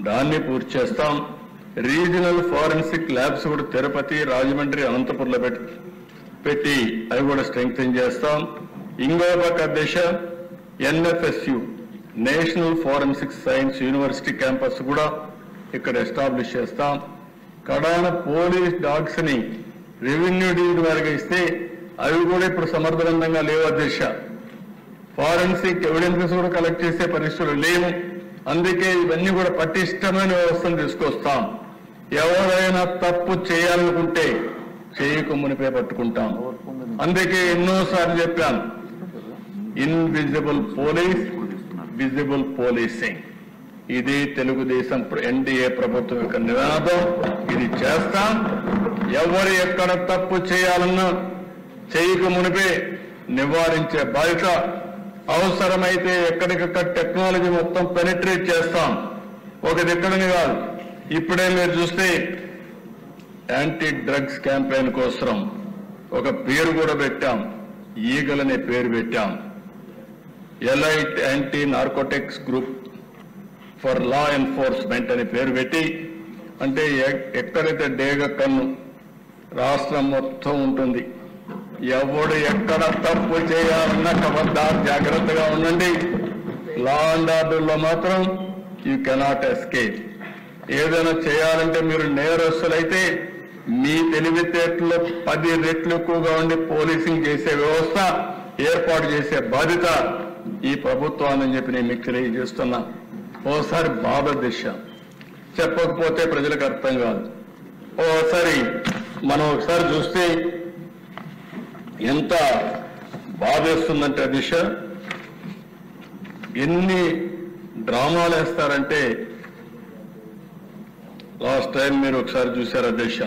దాన్ని పూర్తి చేస్తాం. రీజనల్ ఫారెన్సిక్ ల్యాబ్స్ కూడా తిరుపతి, రాజమండ్రి, అనంతపురంలో పెట్టి అవి కూడా స్ట్రెంగ్తన్ చేస్తాం. ఇంకో పక్క దిశ NFSU national forensic science university campus కూడా ఇక్కడ ఎస్టాబ్లిష్ చేస్తాం. కడాన పోలీస్ డాగ్స్ ని రెవెన్యూ డివిజన్ వారికి ఇస్తే అవి కూడా ఇప్పుడు సమర్థవంతంగా లేవు అధ్యక్ష. ఫారెన్సిక్ ఎవిడెన్సెస్ కూడా కలెక్ట్ చేసే పరిస్థితులు లేవు. అందుకే ఇవన్నీ కూడా పటిష్టమైన వ్యవస్థను తీసుకొస్తాం. ఎవరైనా తప్పు చేయాలనుకుంటే చేయకు మునిపే పట్టుకుంటాం. అందుకే ఎన్నోసార్లు చెప్పాను, ఇన్విజిబుల్ పోలీస్, విజిబుల్ పోలీసింగ్. ఇది తెలుగుదేశం NDA ప్రభుత్వం యొక్క నినాదం. ఇది చేస్తాం. ఎవరు ఎక్కడ తప్పు చేయాలన్నా చేయకు మునిపే నివారించే బాధ్యత. అవసరమైతే ఎక్కడికక్కడ టెక్నాలజీ మొత్తం పెనిట్రేట్ చేస్తాం. ఒకటి ఎక్కడని కాదు. ఇప్పుడే మీరు చూస్తే యాంటీ డ్రగ్స్ క్యాంపెయిన్ కోసం ఒక పేరు కూడా పెట్టాం. ఈగల్ అనే పేరు పెట్టాం. Elite anti narcotics group for law enforcement అనే పేరు పెట్టి, అంటే ఎక్కడైతే డేగ కన్ను రాష్ట్రం మొత్తం ఉంటుంది. ఎవడు ఎక్కడ తప్పు చేయాలన్నా ఖబర్దార్ జాగ్రత్తగా ఉండండి. లా అండ్ ఆర్డర్లో మాత్రం యూ కెనాట్ ఎస్కేప్. ఏదైనా చేయాలంటే మీరు నేరస్తులైతే మీ తెలివితేటలో 10 రెట్లు ఎక్కువగా ఉండి పోలీసింగ్ చేసే వ్యవస్థ ఏర్పాటు చేసే బాధ్యత ఈ ప్రభుత్వాన్ని చెప్పి నేను మీకు తెలియజేస్తున్నా. ఓసారి బాధ దిశ చెప్పకపోతే ప్రజలకు అర్థం కాదు. ఓసారి మనం ఒకసారి చూస్తే ఎంత బాధేస్తుందంటే దిశ ఎన్ని డ్రామాలు వేస్తారంటే లాస్ట్ టైం మీరు ఒకసారి చూశారు దిశ.